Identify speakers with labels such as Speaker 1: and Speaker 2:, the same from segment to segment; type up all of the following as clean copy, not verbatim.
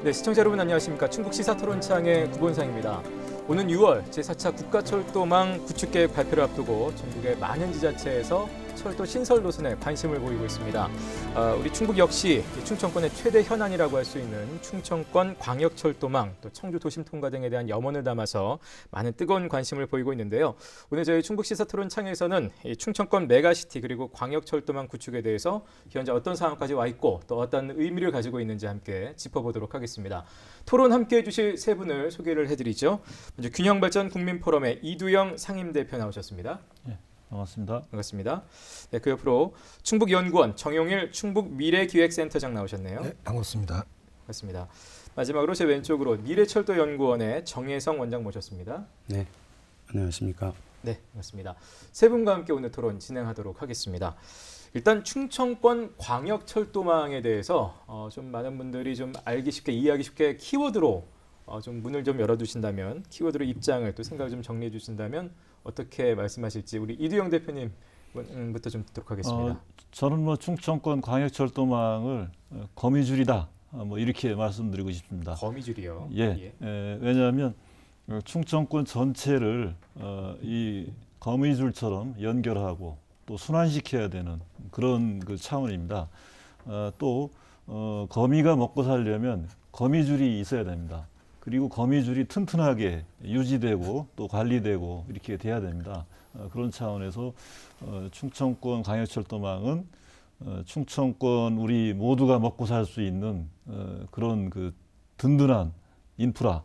Speaker 1: 네, 시청자 여러분 안녕하십니까. 충북 시사토론창의 구본상입니다. 오는 6월 제4차 국가철도망 구축계획 발표를 앞두고 전국의 많은 지자체에서 철도 신설 노선에 관심을 보이고 있습니다. 우리 충북 역시 충청권의 최대 현안이라고 할 수 있는 충청권 광역철도망, 또 청주 도심 통과 등에 대한 염원을 담아서 많은 뜨거운 관심을 보이고 있는데요. 오늘 저희 충북 시사토론창에서는 이 충청권 메가시티 그리고 광역철도망 구축에 대해서 현재 어떤 상황까지 와 있고 또 어떤 의미를 가지고 있는지 함께 짚어보도록 하겠습니다. 토론 함께해 주실 세 분을 소개를 해드리죠. 먼저 균형발전 국민포럼의 이두영 상임대표 나오셨습니다.
Speaker 2: 네, 반갑습니다.
Speaker 1: 반갑습니다. 네, 그 옆으로 충북연구원 정용일 충북미래기획센터장 나오셨네요.
Speaker 3: 네, 반갑습니다.
Speaker 1: 반갑습니다. 마지막으로 제 왼쪽으로 미래철도연구원의 정혜성 원장 모셨습니다.
Speaker 4: 네, 안녕하십니까.
Speaker 1: 네, 반갑습니다. 세 분과 함께 오늘 토론 진행하도록 하겠습니다. 일단 충청권 광역철도망에 대해서 좀 많은 분들이 좀 알기 쉽게 이해하기 쉽게 키워드로 좀 문을 좀 열어두신다면, 키워드로 입장을 또 생각을 좀 정리해 주신다면 어떻게 말씀하실지 우리 이두영 대표님부터 좀 듣도록 하겠습니다.
Speaker 2: 저는 충청권 광역철도망을 거미줄이다 이렇게 말씀드리고 싶습니다.
Speaker 1: 거미줄이요?
Speaker 2: 예. 왜냐하면 충청권 전체를 이 거미줄처럼 연결하고 또 순환시켜야 되는 그런 그 차원입니다. 또 거미가 먹고 살려면 거미줄이 있어야 됩니다. 그리고 거미줄이 튼튼하게 유지되고 또 관리되고 이렇게 돼야 됩니다. 그런 차원에서 충청권 광역철도망은 충청권 우리 모두가 먹고 살 수 있는 그런 그 든든한 인프라,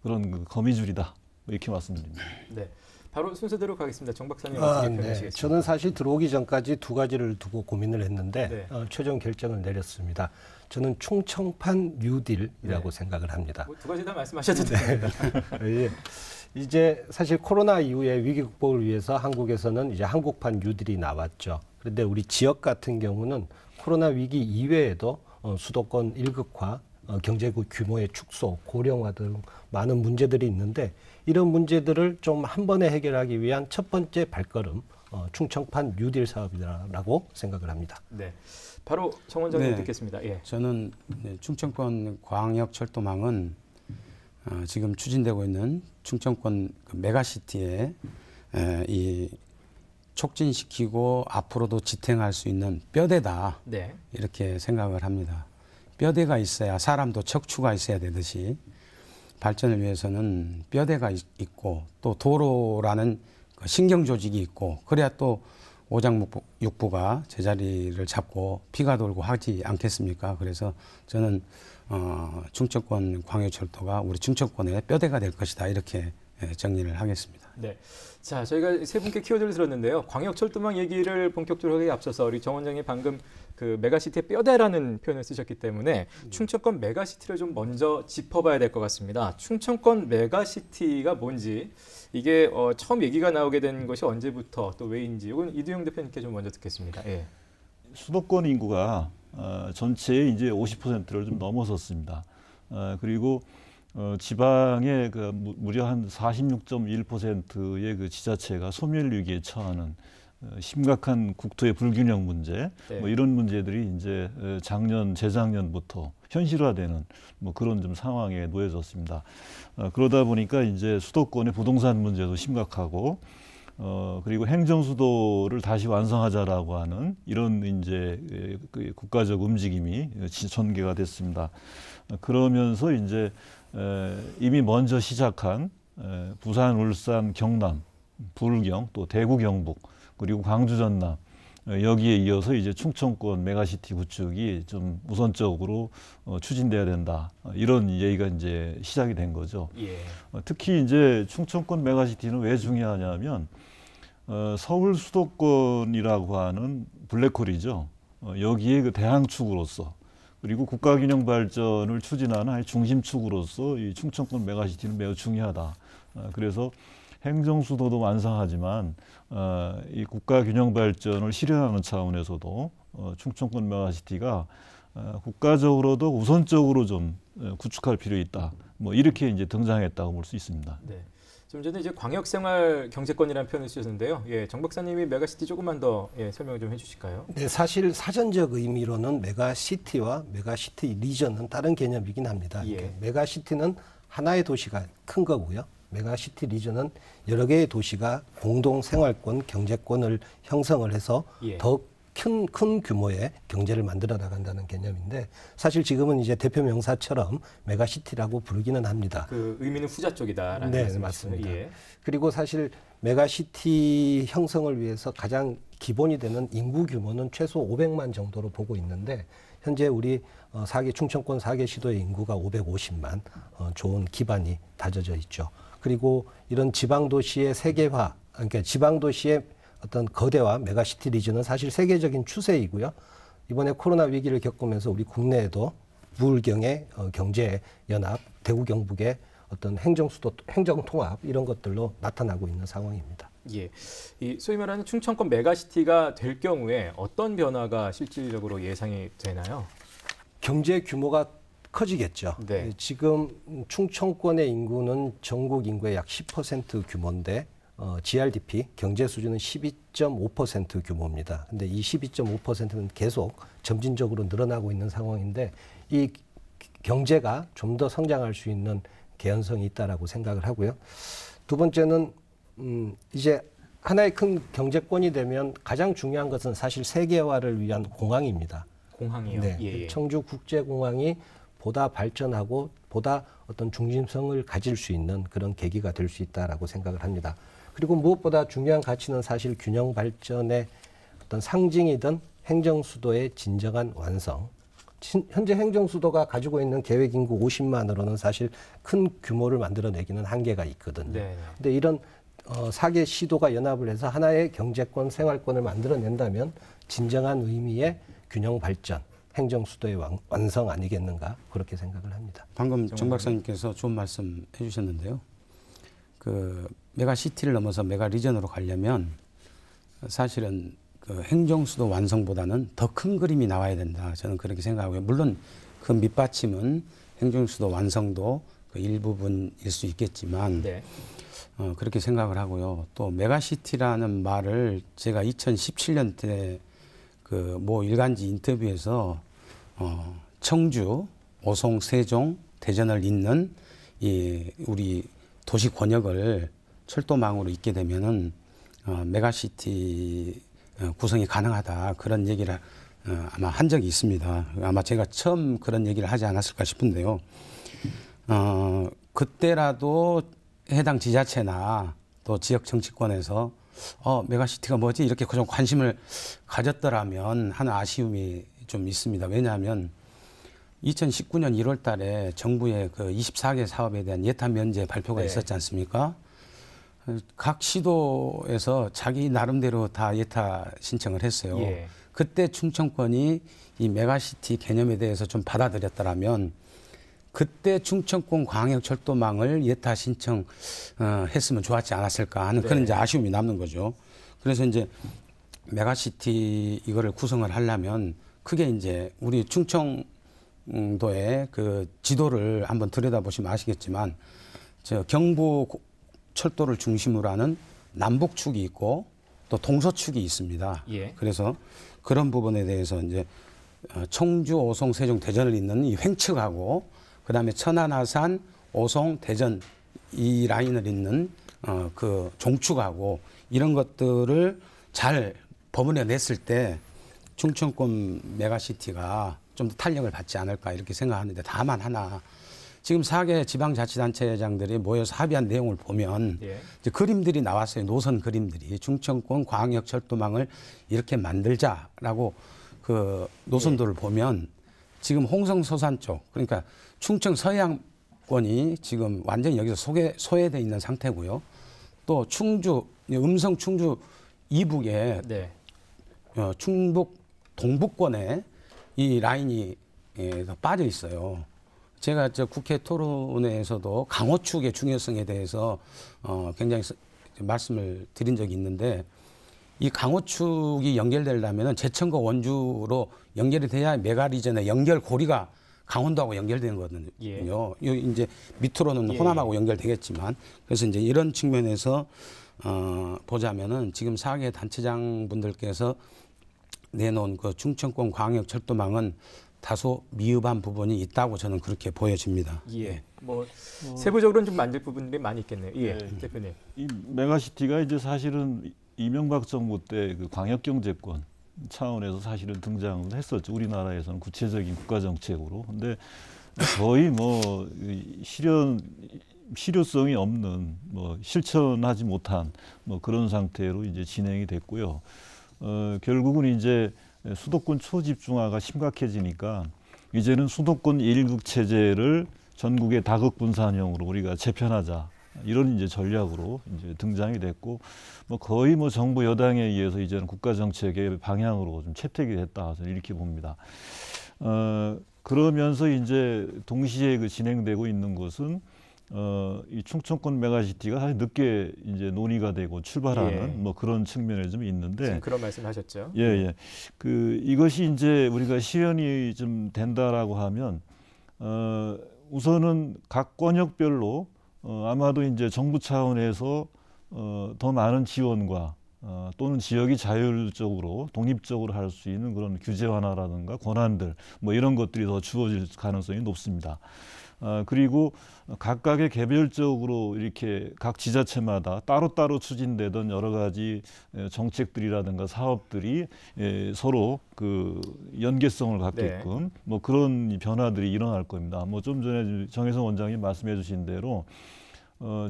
Speaker 2: 그런 그 거미줄이다 이렇게 말씀드립니다.
Speaker 1: 네. 바로 순서대로 가겠습니다. 정 박사님
Speaker 3: 네. 저는 사실 들어오기 전까지 두 가지를 두고 고민을 했는데
Speaker 1: 네.
Speaker 3: 최종 결정을 내렸습니다. 저는 충청판 뉴딜이라고 생각을 합니다.
Speaker 1: 두 가지 다 말씀하셔도 됩니다.
Speaker 3: 예. 이제 사실 코로나 이후에 위기 극복을 위해서 한국에서는 이제 한국판 뉴딜이 나왔죠. 그런데 우리 지역 같은 경우는 코로나 위기 이외에도 수도권 일극화, 경제 규모의 축소, 고령화 등 많은 문제들이 있는데 이런 문제들을 좀 한 번에 해결하기 위한 첫 번째 발걸음, 충청판 뉴딜 사업이라고 생각을 합니다.
Speaker 1: 네, 바로 정 원장님 듣겠습니다. 예.
Speaker 4: 저는 충청권 광역철도망은 지금 추진되고 있는 충청권 메가시티에 이 촉진시키고 앞으로도 지탱할 수 있는 뼈대다.
Speaker 1: 네.
Speaker 4: 이렇게 생각을 합니다. 뼈대가 있어야 사람도 척추가 있어야 되듯이 발전을 위해서는 뼈대가 있고 또 도로라는 신경 조직이 있고 그래야 또 오장육부가 제자리를 잡고 피가 돌고 하지 않겠습니까? 그래서 저는 충청권 광역철도가 우리 충청권의 뼈대가 될 것이다 이렇게 정리를 하겠습니다.
Speaker 1: 네. 자, 저희가 세 분께 키워드를 들었는데요. 광역철도망 얘기를 본격적으로 하기에 앞서서 우리 정 원장이 방금 그 메가시티의 뼈대라는 표현을 쓰셨기 때문에 충청권 메가시티를 좀 먼저 짚어봐야 될 것 같습니다. 충청권 메가시티가 뭔지, 이게 처음 얘기가 나오게 된 것이 언제부터 또 왜인지, 이건 이두영 대표님께 좀 먼저 듣겠습니다. 예.
Speaker 2: 수도권 인구가 전체의 이제 50%를 좀 넘어섰습니다. 그리고 지방의 그 무려 한 46.1%의 그 지자체가 소멸 위기에 처하는 심각한 국토의 불균형 문제,
Speaker 1: 네.
Speaker 2: 이런 문제들이 이제 작년, 재작년부터 현실화되는 그런 좀 상황에 놓여졌습니다. 그러다 보니까 이제 수도권의 부동산 문제도 심각하고, 그리고 행정수도를 다시 완성하자라고 하는 이런 이제 그 국가적 움직임이 전개가 됐습니다. 그러면서 이제 이미 먼저 시작한 부산, 울산, 경남, 불경, 또 대구, 경북, 그리고 광주, 전남, 여기에 이어서 이제 충청권 메가시티 구축이 좀 우선적으로 추진돼야 된다. 이런 얘기가 이제 시작이 된 거죠.
Speaker 1: 예.
Speaker 2: 특히 이제 충청권 메가시티는 왜 중요하냐면 서울 수도권이라고 하는 블랙홀이죠. 여기에 그 대항축으로서 그리고 국가균형 발전을 추진하는 아예 중심축으로서 이 충청권 메가시티는 매우 중요하다. 그래서 행정수도도 완성하지만 이 국가균형 발전을 실현하는 차원에서도 충청권 메가시티가 국가적으로도 우선적으로 좀 구축할 필요 있다. 이렇게 이제 등장했다고 볼 수 있습니다.
Speaker 1: 네. 좀 전에 이제 광역생활 경제권이라는 표현을 쓰셨는데요. 예, 정 박사님이 메가시티 조금만 더 설명 좀 해주실까요?
Speaker 3: 네, 사실 사전적 의미로는 메가시티와 메가시티 리전은 다른 개념이긴 합니다.
Speaker 1: 예.
Speaker 3: 메가시티는 하나의 도시가 큰 거고요. 메가시티 리전은 여러 개의 도시가 공동 생활권, 경제권을 형성을 해서
Speaker 1: 예.
Speaker 3: 더 큰 규모의 경제를 만들어 나간다는 개념인데 사실 지금은 이제 대표 명사처럼 메가시티라고 부르기는 합니다.
Speaker 1: 그 의미는 후자 쪽이다라는
Speaker 3: 네,
Speaker 1: 말씀이시죠?
Speaker 3: 맞습니다.
Speaker 1: 예.
Speaker 3: 그리고 사실 메가시티 형성을 위해서 가장 기본이 되는 인구 규모는 최소 500만 정도로 보고 있는데 현재 우리 충청권 4개 시도의 인구가 550만, 좋은 기반이 다져져 있죠. 그리고 이런 지방도시의 세계화, 그러니까 지방도시의 어떤 거대화, 메가시티 리전은 사실 세계적인 추세이고요. 이번에 코로나 위기를 겪으면서 우리 국내에도 부울경의 경제연합, 대구 경북의 어떤 행정통합 이런 것들로 나타나고 있는 상황입니다.
Speaker 1: 예, 이 소위 말하는 충청권 메가시티가 될 경우에 어떤 변화가 실질적으로 예상이 되나요?
Speaker 3: 경제 규모가 커지겠죠.
Speaker 1: 네.
Speaker 3: 지금 충청권의 인구는 전국 인구의 약 10% 규모인데 GRDP 경제 수준은 12.5% 규모입니다. 근데 이 12.5%는 계속 점진적으로 늘어나고 있는 상황인데 이 경제가 좀 더 성장할 수 있는 개연성이 있다라고 생각을 하고요. 두 번째는 이제 하나의 큰 경제권이 되면 가장 중요한 것은 사실 세계화를 위한 공항입니다.
Speaker 1: 공항이요?
Speaker 3: 네.
Speaker 1: 예.
Speaker 3: 청주국제공항이 보다 발전하고 보다 어떤 중심성을 가질 수 있는 그런 계기가 될 수 있다라고 생각을 합니다. 그리고 무엇보다 중요한 가치는 사실 균형 발전의 어떤 상징이든 행정수도의 진정한 완성. 현재 행정수도가 가지고 있는 계획 인구 50만으로는 사실 큰 규모를 만들어내기는 한계가 있거든요.
Speaker 1: 네.
Speaker 3: 근데 이런 4개 시도가 연합을 해서 하나의 경제권, 생활권을 만들어낸다면 진정한 의미의 균형 발전, 행정수도의 완성 아니겠는가 그렇게 생각을 합니다.
Speaker 4: 방금 정 박사님께서 좋은 말씀 해주셨는데요. 그 메가시티를 넘어서 메가리전으로 가려면 사실은 그 행정수도 완성보다는 더 큰 그림이 나와야 된다. 저는 그렇게 생각하고요. 물론 그 밑받침은 행정수도 완성도 그 일부분일 수 있겠지만
Speaker 1: 네.
Speaker 4: 그렇게 생각을 하고요. 또 메가시티라는 말을 제가 2017년 때 그 모 일간지 인터뷰에서 청주, 오송, 세종, 대전을 잇는 이 우리 도시 권역을 철도망으로 잇게 되면은 메가시티 구성이 가능하다 그런 얘기를 아마 한 적이 있습니다. 아마 제가 처음 그런 얘기를 하지 않았을까 싶은데요. 그때라도 해당 지자체나 또 지역 정치권에서 메가시티가 뭐지 이렇게 좀 관심을 가졌더라면 하는 아쉬움이 좀 있습니다. 왜냐하면 2019년 1월 달에 정부의 그 24개 사업에 대한 예타 면제 발표가
Speaker 1: 네.
Speaker 4: 있었지 않습니까? 각 시도에서 자기 나름대로 다 예타 신청을 했어요.
Speaker 1: 예.
Speaker 4: 그때 충청권이 이 메가시티 개념에 대해서 좀 받아들였더라면 그때 충청권 광역철도망을 예타 신청했으면 좋았지 않았을까 하는 그런
Speaker 1: 네.
Speaker 4: 이제 아쉬움이 남는 거죠. 그래서 이제 메가시티 이거를 구성을 하려면 크게 이제 우리 충청도의 그 지도를 한번 들여다보시면 아시겠지만 저 경부 철도를 중심으로 하는 남북축이 있고 또 동서축이 있습니다.
Speaker 1: 예.
Speaker 4: 그래서 그런 부분에 대해서 이제 청주, 오송, 세종, 대전을 잇는 이 횡측하고 그다음에 천안, 아산, 오송, 대전 이 라인을 잇는 그 종축하고 이런 것들을 잘 버무려 냈을 때 충청권 메가시티가 좀 더 탄력을 받지 않을까 이렇게 생각하는데 다만 하나 지금 4개 지방자치단체장들이 모여서 합의한 내용을 보면
Speaker 1: 예.
Speaker 4: 이제 그림들이 나왔어요. 노선 그림들이 충청권 광역철도망을 이렇게 만들자라고 그 노선도를 보면 지금 홍성서산 쪽 그러니까 충청 서해안권이 지금 완전히 여기서 소외돼 있는 상태고요. 또 충주 음성 충주 이북에
Speaker 1: 네.
Speaker 4: 충북 동북권에 이 라인이 빠져 있어요. 제가 저 국회 토론회에서도 강호축의 중요성에 대해서 굉장히 말씀을 드린 적이 있는데 이 강호축이 연결되려면 제천과 원주로 연결이 돼야 메가리전의 연결고리가 강원도하고 연결되는 거거든요.
Speaker 1: 예.
Speaker 4: 여기 이제 밑으로는
Speaker 1: 예.
Speaker 4: 호남하고 연결되겠지만 그래서 이제 이런 측면에서 보자면은 지금 4개 단체장 분들께서 내놓은 그 충청권 광역철도망은 다소 미흡한 부분이 있다고 저는 그렇게 보여집니다.
Speaker 1: 예. 뭐 세부적으로는 좀 만들 부분들이 많이 있겠네요. 예, 대표님.
Speaker 2: 이 메가시티가 이제 사실은 이명박 정부 때 그 광역경제권 차원에서 사실은 등장을 했었죠. 우리나라에서는 구체적인 국가 정책으로. 근데 거의 뭐 실효성이 없는 뭐 실천하지 못한 뭐 그런 상태로 이제 진행이 됐고요. 결국은 이제 수도권 초집중화가 심각해지니까 이제는 수도권 일극 체제를 전국의 다극 분산형으로 우리가 재편하자. 이런 이제 전략으로 이제 등장이 됐고, 뭐 거의 뭐 정부 여당에 의해서 이제는 국가 정책의 방향으로 좀 채택이 됐다. 저는 이렇게 봅니다. 그러면서 이제 동시에 그 진행되고 있는 것은 이 충청권 메가시티가 사실 늦게 이제 논의가 되고 출발하는
Speaker 1: 예.
Speaker 2: 뭐 그런 측면이 좀 있는데.
Speaker 1: 지금 그런 말씀하셨죠.
Speaker 2: 예, 예. 그 이것이 이제 우리가 실현이 좀 된다라고 하면 우선은 각 권역별로 아마도 이제 정부 차원에서 더 많은 지원과 또는 지역이 자율적으로 독립적으로 할 수 있는 그런 규제 완화라든가 권한들 뭐 이런 것들이 더 주어질 가능성이 높습니다. 그리고 각각의 개별적으로 이렇게 각 지자체마다 따로따로 추진되던 여러 가지 정책들이라든가 사업들이 서로 그 연계성을 갖게끔 뭐 그런 변화들이 일어날 겁니다. 뭐 좀 전에 정혜성 원장님 말씀해 주신 대로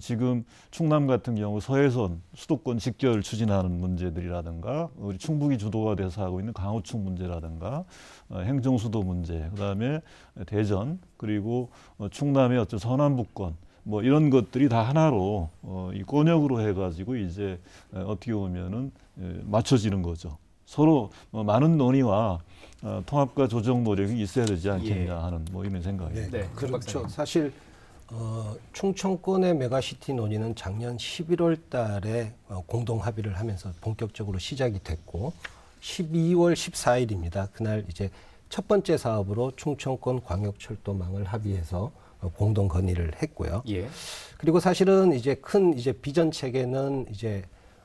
Speaker 2: 지금 충남 같은 경우 서해선 수도권 직결 추진하는 문제들이라든가 우리 충북이 주도가 돼서 하고 있는 강호충 문제라든가 행정수도 문제, 그다음에 대전 그리고 충남의 어떤 서남북권 뭐 이런 것들이 다 하나로 이 권역으로 해가지고 이제 어떻게 보면은 맞춰지는 거죠. 서로 많은 논의와 통합과 조정 노력이 있어야 되지 않겠냐 하는 뭐 이런 생각입니다.
Speaker 1: 네,
Speaker 3: 그렇죠. 사실 충청권의 메가시티 논의는 작년 11월 달에 공동 합의를 하면서 본격적으로 시작이 됐고 12월 14일입니다. 그날 이제 첫 번째 사업으로 충청권 광역철도망을 합의해서 공동 건의를 했고요.
Speaker 1: 예.
Speaker 3: 그리고 사실은 이제 큰 이제 비전 체계는 이제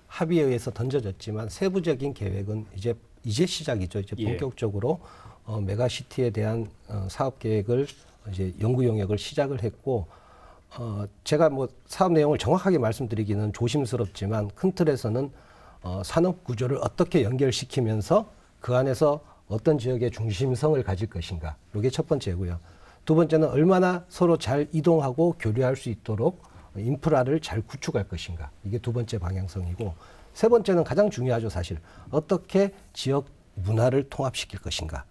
Speaker 3: 합의에 의해서 던져졌지만 세부적인 계획은 이제 시작이죠. 이제 본격적으로 메가시티에 대한 사업 계획을 이제 연구 용역을 시작을 했고 제가 뭐 사업 내용을 정확하게 말씀드리기는 조심스럽지만 큰 틀에서는 산업 구조를 어떻게 연결시키면서 그 안에서 어떤 지역의 중심성을 가질 것인가. 이게 첫 번째고요. 두 번째는 얼마나 서로 잘 이동하고 교류할 수 있도록 인프라를 잘 구축할 것인가. 이게 두 번째 방향성이고 세 번째는 가장 중요하죠. 사실. 어떻게 지역 문화를 통합시킬 것인가.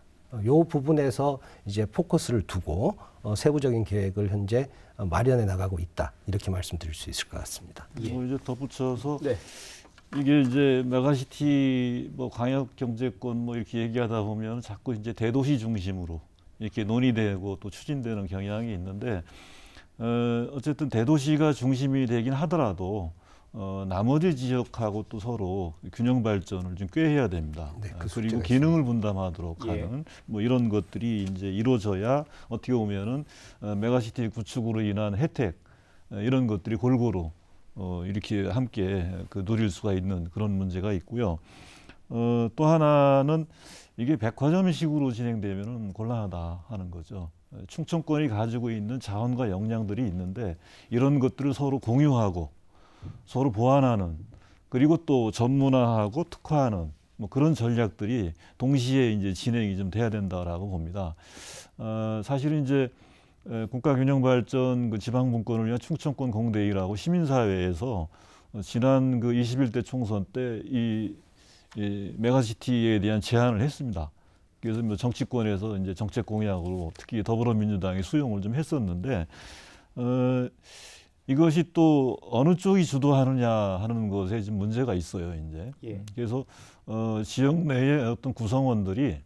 Speaker 3: 요 부분에서 이제 포커스를 두고 세부적인 계획을 현재 마련해 나가고 있다. 이렇게 말씀드릴 수 있을 것 같습니다.
Speaker 2: 뭐 이제 덧붙여서
Speaker 1: 네.
Speaker 2: 이게 이제 메가시티 뭐 광역 경제권 뭐 이렇게 얘기하다 보면 자꾸 이제 대도시 중심으로 이렇게 논의되고 또 추진되는 경향이 있는데 어쨌든 대도시가 중심이 되긴 하더라도 나머지 지역하고 또 서로 균형 발전을 좀 꾀해야 됩니다.
Speaker 3: 네, 그
Speaker 2: 그리고 기능을 분담하도록 하는 뭐 이런 것들이 이제 이루어져야 어떻게 보면은 메가시티 구축으로 인한 혜택 이런 것들이 골고루 이렇게 함께 그 누릴 수가 있는 그런 문제가 있고요. 또 하나는 이게 백화점식으로 진행되면은 곤란하다 하는 거죠. 충청권이 가지고 있는 자원과 역량들이 있는데 이런 것들을 서로 공유하고 서로 보완하는 그리고 또 전문화하고 특화하는 뭐 그런 전략들이 동시에 이제 진행이 좀 돼야 된다라고 봅니다. 사실은 이제 국가균형발전 그 지방분권을 위한 충청권 공대회라고 시민사회에서 지난 그 21대 총선 때 이 메가시티에 대한 제안을 했습니다. 그래서 뭐 정치권에서 이제 정책 공약으로 특히 더불어민주당이 수용을 좀 했었는데 이것이 또 어느 쪽이 주도하느냐 하는 것에 지금 문제가 있어요, 이제. 그래서 지역 내의 어떤 구성원들이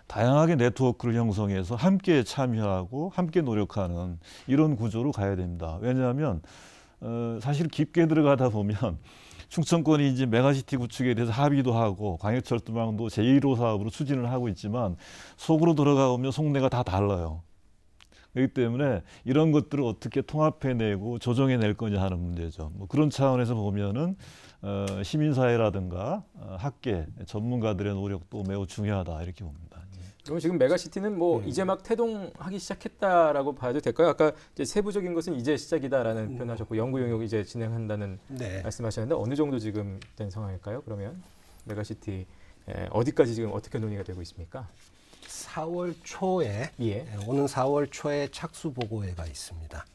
Speaker 2: 다양하게 네트워크를 형성해서 함께 참여하고 함께 노력하는 이런 구조로 가야 됩니다. 왜냐하면 사실 깊게 들어가다 보면 충청권이 이제 메가시티 구축에 대해서 합의도 하고 광역철도망도 제1호 사업으로 추진을 하고 있지만 속으로 들어가보면 속내가 다 달라요. 그렇기 때문에 이런 것들을 어떻게 통합해내고 조정해낼 거냐 하는 문제죠. 뭐 그런 차원에서 보면은 시민사회라든가 학계, 전문가들의 노력도 매우 중요하다 이렇게 봅니다.
Speaker 1: 그럼 지금 메가시티는 뭐 이제 막 태동하기 시작했다라고 봐도 될까요? 아까 이제 세부적인 것은 이제 시작이다라는 표현하셨고 연구 용역이 이제 진행한다는
Speaker 3: 네.
Speaker 1: 말씀하셨는데 어느 정도 지금 된 상황일까요? 그러면 메가시티 어디까지 지금 어떻게 논의가 되고 있습니까?
Speaker 3: 4월 초에 오는 4월 초에 착수 보고회가 있습니다.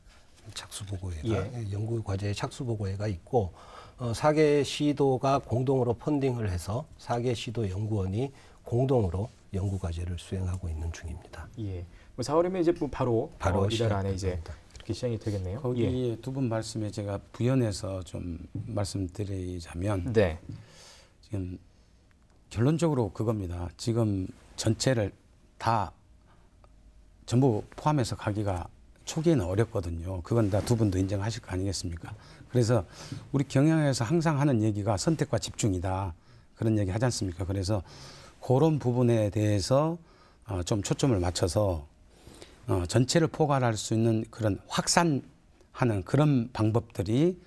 Speaker 3: 착수 보고회가 연구 과제의 착수 보고회가 있고 4개 시도가 공동으로 펀딩을 해서 4개 시도 연구원이 공동으로 연구 과제를 수행하고 있는 중입니다.
Speaker 1: 예. 뭐 4월이면 이제 뭐 바로 이달 안에 이제 그렇게 시행이 되겠네요.
Speaker 4: 거기 두 분 말씀에 제가 부연해서 좀 말씀드리자면
Speaker 1: 네.
Speaker 4: 지금 결론적으로 그겁니다. 지금 전체를 다 전부 포함해서 가기가 초기에는 어렵거든요. 그건 다 두 분도 인정하실 거 아니겠습니까? 그래서 우리 경영에서 항상 하는 얘기가 선택과 집중이다. 그런 얘기 하지 않습니까? 그래서 그런 부분에 대해서 좀 초점을 맞춰서 전체를 포괄할 수 있는 그런 확산하는 그런 방법들이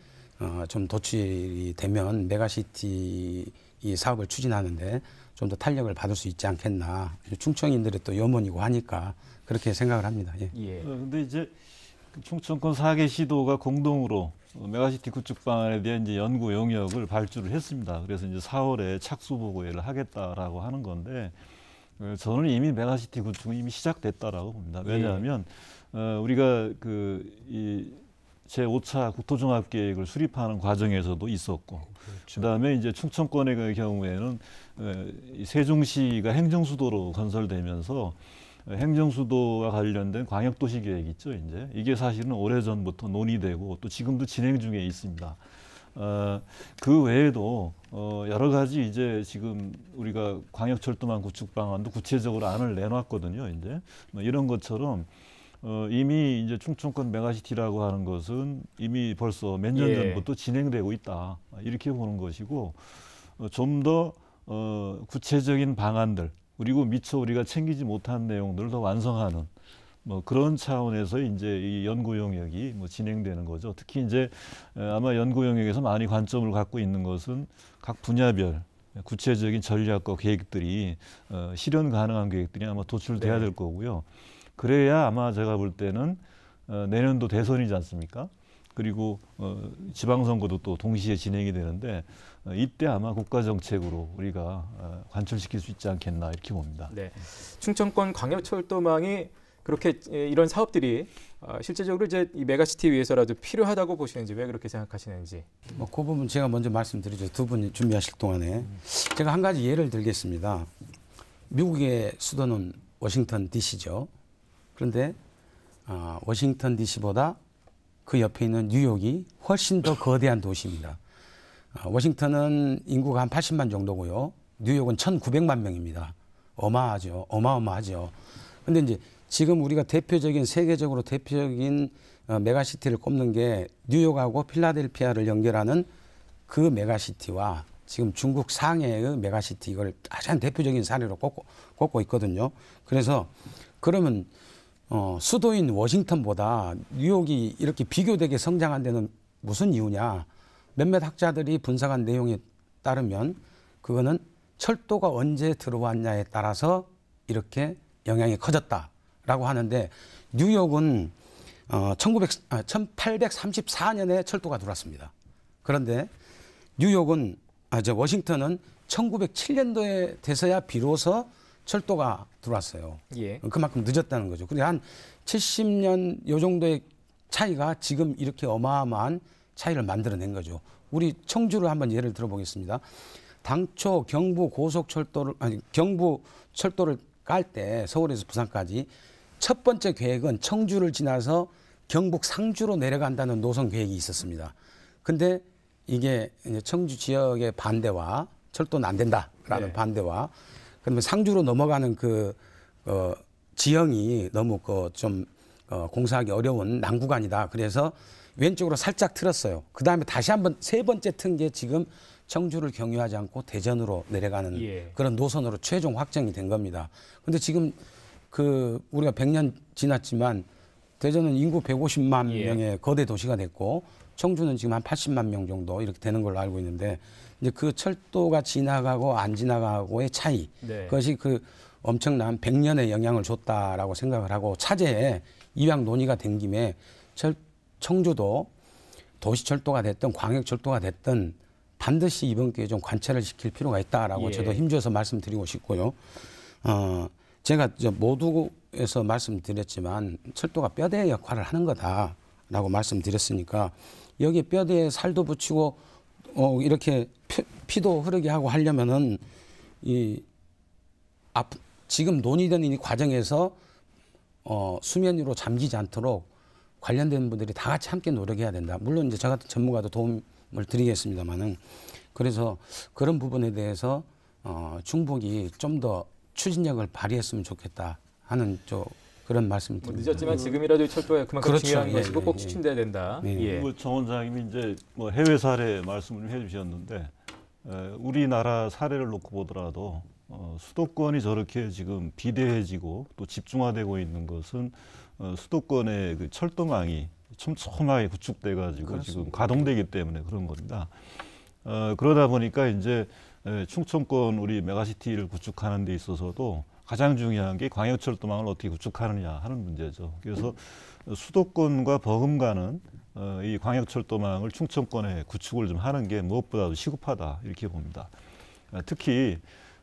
Speaker 4: 좀 도출이 되면 메가시티 이 사업을 추진하는데 좀 더 탄력을 받을 수 있지 않겠나. 충청인들의 또 염원이고 하니까 그렇게 생각을 합니다. 예.
Speaker 2: 근데 이제 충청권 4개 시도가 공동으로 메가시티 구축 방안에 대한 이제 연구 용역을 발주를 했습니다. 그래서 이제 4월에 착수 보고회를 하겠다라고 하는 건데 저는 이미 메가시티 구축은 이미 시작됐다라고 봅니다. 왜냐하면 우리가 이 제5차 국토종합계획을 수립하는 과정에서도 있었고, 그다음에 이제 충청권의 경우에는 세종시가 행정수도로 건설되면서 행정수도와 관련된 광역도시계획 있죠, 이제 이게 사실은 오래전부터 논의되고 또 지금도 진행 중에 있습니다. 그 외에도 여러 가지 이제 지금 우리가 광역철도망 구축 방안도 구체적으로 안을 내놨거든요, 이제 뭐 이런 것처럼. 이미 이제 충청권 메가시티라고 하는 것은 이미 벌써 몇 년 전부터 진행되고 있다. 이렇게 보는 것이고, 좀 더 구체적인 방안들, 그리고 미처 우리가 챙기지 못한 내용들을 더 완성하는 뭐 그런 차원에서 이제 이 연구 용역이 뭐 진행되는 거죠. 특히 이제 아마 연구 용역에서 많이 관점을 갖고 있는 것은 각 분야별 구체적인 전략과 계획들이 실현 가능한 계획들이 아마 도출돼야 될 거고요. 그래야 아마 제가 볼 때는 내년도 대선이지 않습니까? 그리고 지방선거도 또 동시에 진행이 되는데 이때 아마 국가정책으로 우리가 관철시킬 수 있지 않겠나 이렇게 봅니다.
Speaker 1: 네, 충청권 광역철도망이 그렇게 이런 사업들이 실제적으로 이제 이 메가시티 위해서라도 필요하다고 보시는지 왜 그렇게 생각하시는지.
Speaker 4: 뭐 그 부분 제가 먼저 말씀드리죠. 두 분이 준비하실 동안에 제가 한 가지 예를 들겠습니다. 미국의 수도는 워싱턴 DC죠. 그런데 워싱턴 DC보다 그 옆에 있는 뉴욕이 훨씬 더 거대한 도시입니다. 워싱턴은 인구가 한 80만 정도고요. 뉴욕은 1,900만 명입니다. 어마어마하죠. 그런데 이제 지금 우리가 세계적으로 대표적인 메가시티를 꼽는 게 뉴욕하고 필라델피아를 연결하는 그 메가시티와 지금 중국 상해의 메가시티, 이걸 가장 대표적인 사례로 꼽고 있거든요. 그래서 그러면 수도인 워싱턴보다 뉴욕이 이렇게 비교되게 성장한 데는 무슨 이유냐? 몇몇 학자들이 분석한 내용에 따르면 그거는 철도가 언제 들어왔냐에 따라서 이렇게 영향이 커졌다라고 하는데, 뉴욕은 1834년에 철도가 들어왔습니다. 그런데 워싱턴은 1907년도에 돼서야 비로소 철도가 들어왔어요. 그만큼 늦었다는 거죠. 그런데 한 70년 요 정도의 차이가 지금 이렇게 어마어마한 차이를 만들어낸 거죠. 우리 청주를 한번 예를 들어보겠습니다. 당초 경부 철도를 깔 때 서울에서 부산까지 첫 번째 계획은 청주를 지나서 경북 상주로 내려간다는 노선 계획이 있었습니다. 근데 이게 이제 청주 지역의 반대와 철도는 안 된다라는 반대와, 그러면 상주로 넘어가는 지형이 너무 공사하기 어려운 난구간이다. 그래서 왼쪽으로 살짝 틀었어요. 그 다음에 다시 한번 세 번째 튼 게 지금 청주를 경유하지 않고 대전으로 내려가는
Speaker 1: 예.
Speaker 4: 그런 노선으로 최종 확정이 된 겁니다. 근데 지금 그 우리가 100년 지났지만 대전은 인구 150만
Speaker 1: 예.
Speaker 4: 명의 거대 도시가 됐고 청주는 지금 한 80만 명 정도 이렇게 되는 걸로 알고 있는데 이제 그 철도가 지나가고 안 지나가고의 차이
Speaker 1: 네.
Speaker 4: 그것이 그 엄청난 100년의 영향을 줬다라고 생각을 하고 차제에 이왕 논의가 된 김에 청주도 도시철도가 됐든 광역철도가 됐든 반드시 이번 기회에 좀 관찰을 시킬 필요가 있다라고
Speaker 1: 예.
Speaker 4: 저도 힘줘서 말씀드리고 싶고요. 제가 모두에서 말씀드렸지만 철도가 뼈대 역할을 하는 거다라고 말씀드렸으니까 여기에 뼈대에 살도 붙이고 이렇게 피도 흐르게 하고 하려면은 지금 논의되는 이 과정에서 수면 위로 잠기지 않도록 관련된 분들이 다 같이 함께 노력해야 된다. 물론 이제 저 같은 전문가도 도움을 드리겠습니다만은 그래서 그런 부분에 대해서 충북이 좀 더 추진력을 발휘했으면 좋겠다 하는 그런 말씀을
Speaker 1: 뭐
Speaker 4: 드립니다.
Speaker 1: 늦었지만 지금이라도 철도가 그만큼
Speaker 4: 그렇죠.
Speaker 1: 중요한
Speaker 4: 예,
Speaker 1: 것이고
Speaker 4: 예,
Speaker 1: 꼭
Speaker 4: 예.
Speaker 1: 추진돼야 된다.
Speaker 4: 예.
Speaker 1: 예.
Speaker 2: 정 원장님이 이제 뭐 해외 사례 말씀을 해주셨는데 우리나라 사례를 놓고 보더라도 수도권이 저렇게 지금 비대해지고 또 집중화되고 있는 것은 수도권의 그 철도망이 촘촘하게 구축돼 가지고 지금 가동되기 때문에 그런 겁니다. 그러다 보니까 이제 충청권 우리 메가시티를 구축하는 데 있어서도 가장 중요한 게 광역철도망을 어떻게 구축하느냐 하는 문제죠. 그래서 수도권과 버금가는 이 광역철도망을 충청권에 구축을 좀 하는 게 무엇보다도 시급하다 이렇게 봅니다. 특히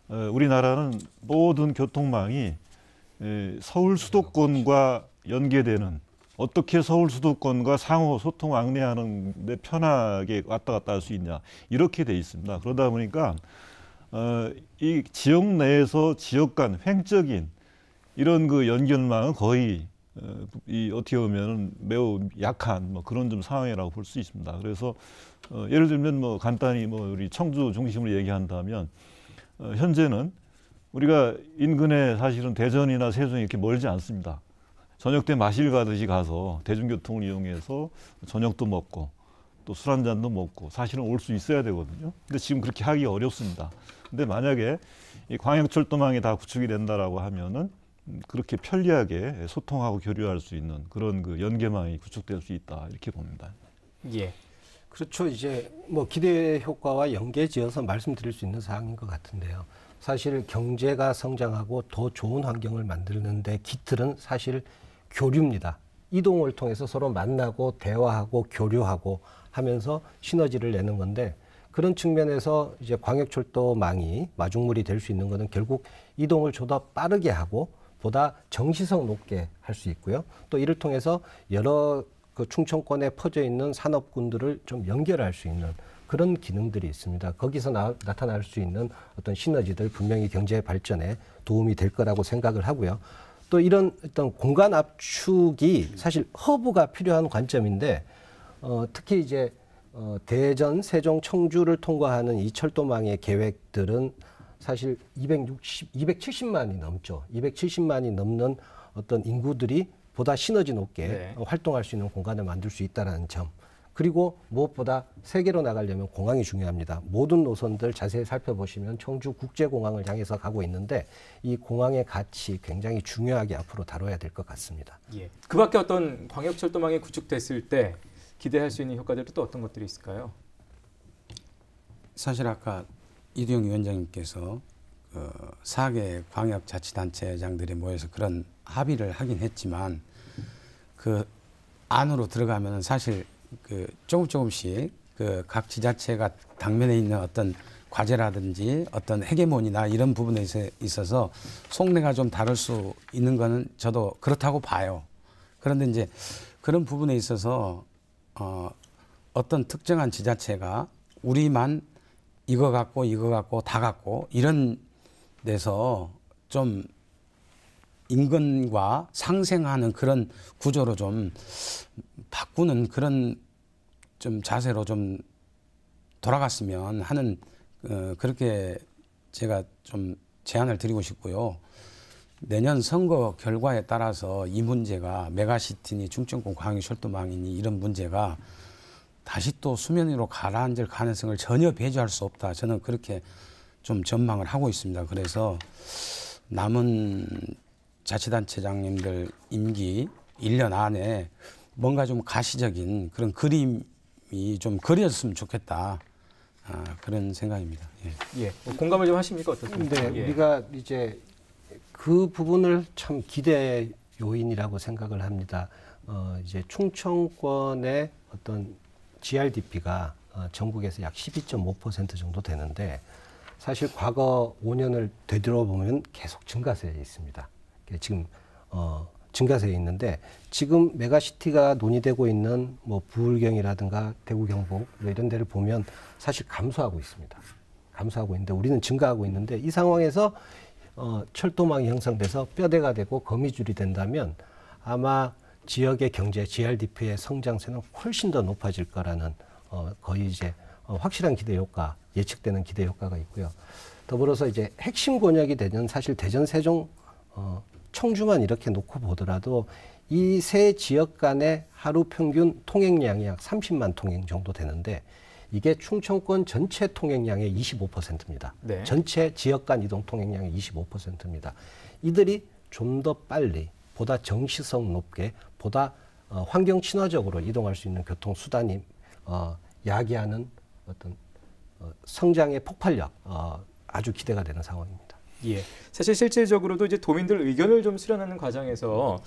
Speaker 2: 우리나라는 모든 교통망이 서울 수도권과 연계되는 어떻게 서울 수도권과 상호 소통 왕래하는 데 편하게 왔다 갔다 할 수 있냐 이렇게 돼 있습니다. 그러다 보니까 이 지역 내에서 지역 간 횡적인 이런 그 연결망은 거의 어떻게 보면 매우 약한 뭐 그런 좀 상황이라고 볼 수 있습니다. 그래서 예를 들면 뭐 간단히 뭐 우리 청주 중심으로 얘기한다면 현재는 우리가 인근에 사실은 대전이나 세종이 이렇게 멀지 않습니다. 저녁 때 마실 가듯이 가서 대중교통을 이용해서 저녁도 먹고 또 술 한 잔도 먹고 사실은 올 수 있어야 되거든요. 근데 지금 그렇게 하기 어렵습니다. 근데 만약에 이 광역철도망이 다 구축이 된다라고 하면은 그렇게 편리하게 소통하고 교류할 수 있는 그런 그 연계망이 구축될 수 있다 이렇게 봅니다.
Speaker 1: 예.
Speaker 3: 그렇죠. 이제 뭐 기대 효과와 연계지어서 말씀드릴 수 있는 사항인 것 같은데요. 사실 경제가 성장하고 더 좋은 환경을 만드는데 기틀은 사실 교류입니다. 이동을 통해서 서로 만나고 대화하고 교류하고 하면서 시너지를 내는 건데 그런 측면에서 이제 광역철도망이 마중물이 될 수 있는 것은 결국 이동을 좀 더 빠르게 하고 보다 정시성 높게 할 수 있고요. 또 이를 통해서 여러 그 충청권에 퍼져 있는 산업군들을 좀 연결할 수 있는 그런 기능들이 있습니다. 거기서 나타날 수 있는 어떤 시너지들 분명히 경제 발전에 도움이 될 거라고 생각을 하고요. 또 이런 어떤 공간 압축이 사실 허브가 필요한 관점인데 특히 이제 대전, 세종, 청주를 통과하는 이 철도망의 계획들은 사실 270만이 넘죠. 270만이 넘는 어떤 인구들이 보다 시너지 높게
Speaker 1: 네.
Speaker 3: 활동할 수 있는 공간을 만들 수 있다는 점. 그리고 무엇보다 세계로 나가려면 공항이 중요합니다. 모든 노선들 자세히 살펴보시면 청주 국제공항을 향해서 가고 있는데 이 공항의 가치 굉장히 중요하게 앞으로 다뤄야 될 것 같습니다.
Speaker 1: 예. 그 밖에 어떤 광역철도망이 구축됐을 때 기대할 수 있는 효과들은 또 어떤 것들이 있을까요?
Speaker 4: 사실 아까 이두영 위원장님께서 4개 광역자치단체장들이 모여서 그런 합의를 하긴 했지만 그 안으로 들어가면 사실 그 조금씩 그 각 지자체가 당면에 있는 어떤 과제라든지 어떤 헤게모니나 이런 부분에 있어서 속내가 좀 다를 수 있는 거는 저도 그렇다고 봐요. 그런데 이제 그런 부분에 있어서 어떤 특정한 지자체가 우리만 이거 갖고 다 갖고 이런 데서 좀 인근과 상생하는 그런 구조로 좀 바꾸는 그런 좀 자세로 좀 돌아갔으면 하는 그렇게 제가 좀 제안을 드리고 싶고요. 내년 선거 결과에 따라서 이 문제가 메가시티니 충청권 광역철도망이니 이런 문제가 다시 또 수면 위로 가라앉을 가능성을 전혀 배제할 수 없다. 저는 그렇게 좀 전망을 하고 있습니다. 그래서 남은 자치단체장님들 임기 1년 안에 뭔가 좀 가시적인 그런 그림이 좀 그려졌으면 좋겠다. 그런 생각입니다. 예.
Speaker 1: 예. 뭐 공감을 좀 하십니까? 어떻습니까?
Speaker 3: 네,
Speaker 1: 예.
Speaker 3: 우리가 이제 그 부분을 참 기대 요인이라고 생각을 합니다. 이제 충청권의 어떤 GRDP가 전국에서 약 12.5% 정도 되는데 사실 과거 5년을 되돌아보면 계속 증가세에 있습니다. 지금 증가세에 있는데 지금 메가시티가 논의되고 있는 뭐 부울경이라든가 대구 경북 이런 데를 보면 사실 감소하고 있습니다. 감소하고 있는데 우리는 증가하고 있는데 이 상황에서 철도망이 형성돼서 뼈대가 되고 거미줄이 된다면 아마 지역의 경제, GRDP의 성장세는 훨씬 더 높아질 거라는 거의 이제 확실한 기대 효과, 예측되는 기대 효과가 있고요. 더불어서 이제 핵심 권역이 되는 사실 대전, 세종, 청주만 이렇게 놓고 보더라도 이 세 지역 간의 하루 평균 통행량이 약 30만 통행 정도 되는데 이게 충청권 전체 통행량의 25%입니다.
Speaker 1: 네.
Speaker 3: 전체 지역 간 이동 통행량의 25%입니다. 이들이 좀 더 빨리, 보다 정시성 높게, 보다 환경 친화적으로 이동할 수 있는 교통 수단이 야기하는 어떤 성장의 폭발력 아주 기대가 되는 상황입니다.
Speaker 1: 예. 사실 실질적으로도 이제 도민들 의견을 좀 수렴하는 과정에서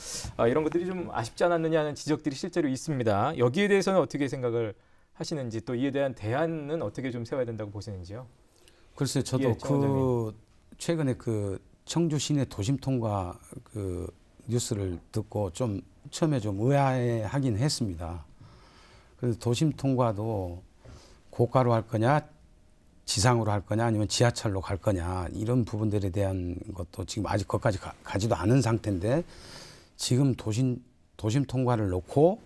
Speaker 1: 이런 것들이 좀 아쉽지 않았느냐는 지적들이 실제로 있습니다. 여기에 대해서는 어떻게 생각을 하시는지 또 이에 대한 대안은 어떻게 좀 세워야 된다고 보시는지요?
Speaker 4: 글쎄 저도
Speaker 1: 예,
Speaker 4: 최근에 그 청주 시내 도심 통과 그 뉴스를 듣고 좀 처음에 좀 의아해하긴 했습니다. 그래서 도심 통과도 고가로 할 거냐, 지상으로 할 거냐, 아니면 지하철로 갈 거냐 이런 부분들에 대한 것도 지금 아직 거기까지 가지도 않은 상태인데 지금 도심 통과를 놓고